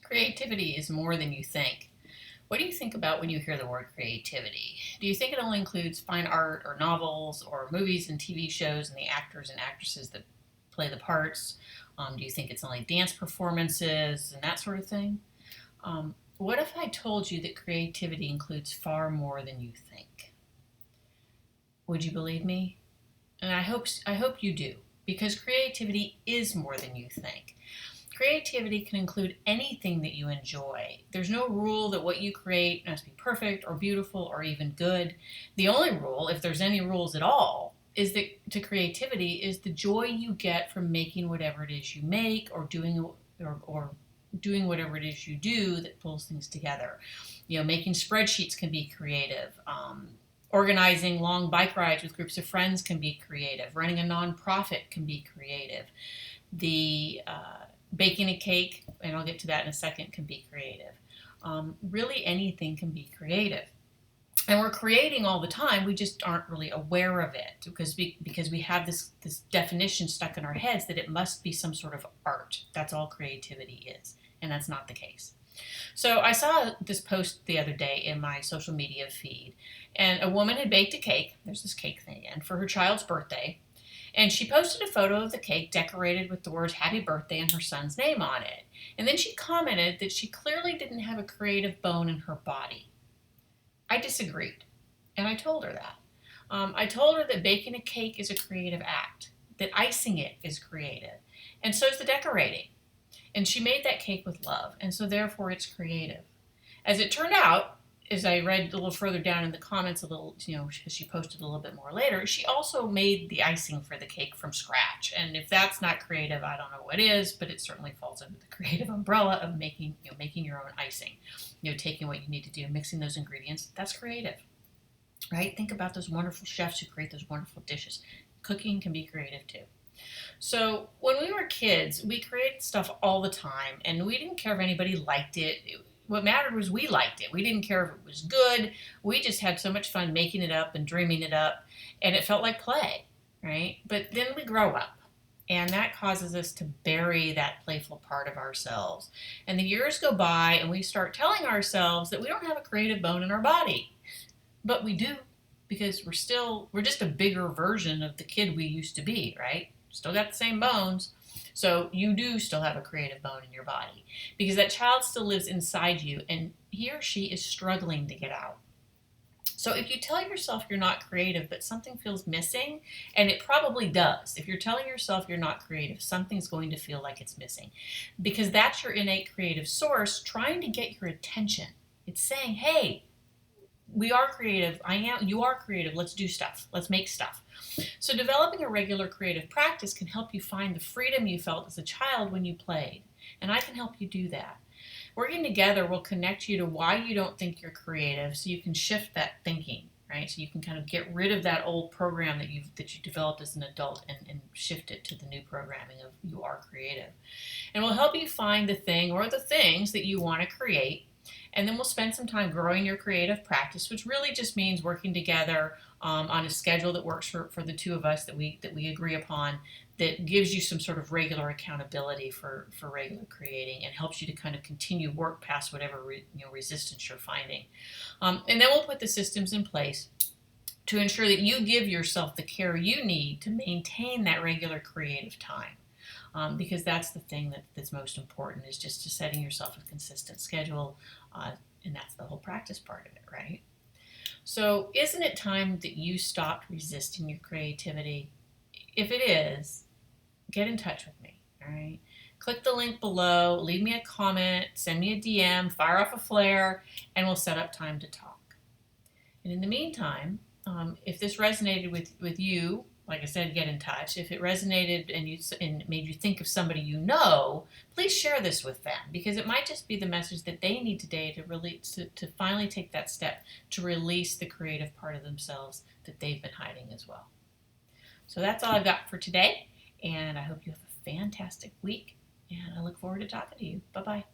Creativity is more than you think. What do you think about when you hear the word creativity? Do you think it only includes fine art or novels or movies and TV shows and the actors and actresses that play the parts? Do you think it's only dance performances and that sort of thing? What if I told you that creativity includes far more than you think? Would you believe me? And I hope you do, because creativity is more than you think. Creativity can include anything that you enjoy. There's no rule that what you create must be perfect or beautiful or even good. The only rule, if there's any rules at all, is that to creativity is the joy you get from making whatever it is you make or doing whatever it is you do that pulls things together. Making spreadsheets can be creative. Organizing long bike rides with groups of friends can be creative. Running a nonprofit can be creative. The baking a cake, and I'll get to that in a second, can be creative. Really anything can be creative. And we're creating all the time, we just aren't really aware of it because we have this definition stuck in our heads that it must be some sort of art. That's all creativity is, and that's not the case. So I saw this post the other day in my social media feed, and a woman had baked a cake, there's this cake thing again, for her child's birthday, and she posted a photo of the cake decorated with the words happy birthday and her son's name on it. And then she commented that she clearly didn't have a creative bone in her body. I disagreed, and I told her that. I told her that baking a cake is a creative act, that icing it is creative, and so is the decorating. And she made that cake with love, and so therefore it's creative. As it turned out, as I read a little further down in the comments because she posted a little bit more later, she also made the icing for the cake from scratch. And if that's not creative, I don't know what is, but it certainly falls under the creative umbrella of making your own icing. Taking what you need to do, mixing those ingredients, that's creative, right? Think about those wonderful chefs who create those wonderful dishes. Cooking can be creative too. So when we were kids, we created stuff all the time, and we didn't care if anybody liked it. What mattered was we liked it. We didn't care if it was good. We just had so much fun making it up and dreaming it up, and it felt like play, right? But then we grow up, and that causes us to bury that playful part of ourselves. And the years go by, and we start telling ourselves that we don't have a creative bone in our body. But we do, because we're just a bigger version of the kid we used to be, right? Still got the same bones. So you do still have a creative bone in your body because that child still lives inside you and he or she is struggling to get out. So if you tell yourself you're not creative but something feels missing, and it probably does, if you're telling yourself you're not creative, something's going to feel like it's missing because that's your innate creative source trying to get your attention. It's saying, hey, we are creative. You are creative. Let's do stuff. Let's make stuff. So developing a regular creative practice can help you find the freedom you felt as a child when you played. And I can help you do that. Working together will connect you to why you don't think you're creative so you can shift that thinking, right? So you can kind of get rid of that old program that you developed as an adult and shift it to the new programming of you are creative. And will help you find the thing or the things that you want to create. And then we'll spend some time growing your creative practice, which really just means working together on a schedule that works for the two of us that we agree upon, that gives you some sort of regular accountability for regular creating and helps you to kind of continue work past whatever resistance you're finding. And then we'll put the systems in place to ensure that you give yourself the care you need to maintain that regular creative time. Because that's the thing that's most important, is just to setting yourself a consistent schedule, and that's the whole practice part of it, right? So isn't it time that you stopped resisting your creativity? If it is, get in touch with me, all right? Click the link below, leave me a comment, send me a DM, fire off a flare, and we'll set up time to talk. And in the meantime, if this resonated with you, like I said, get in touch. If it resonated and made you think of somebody you know, please share this with them because it might just be the message that they need today to finally take that step to release the creative part of themselves that they've been hiding as well. So that's all I've got for today, and I hope you have a fantastic week, and I look forward to talking to you. Bye-bye.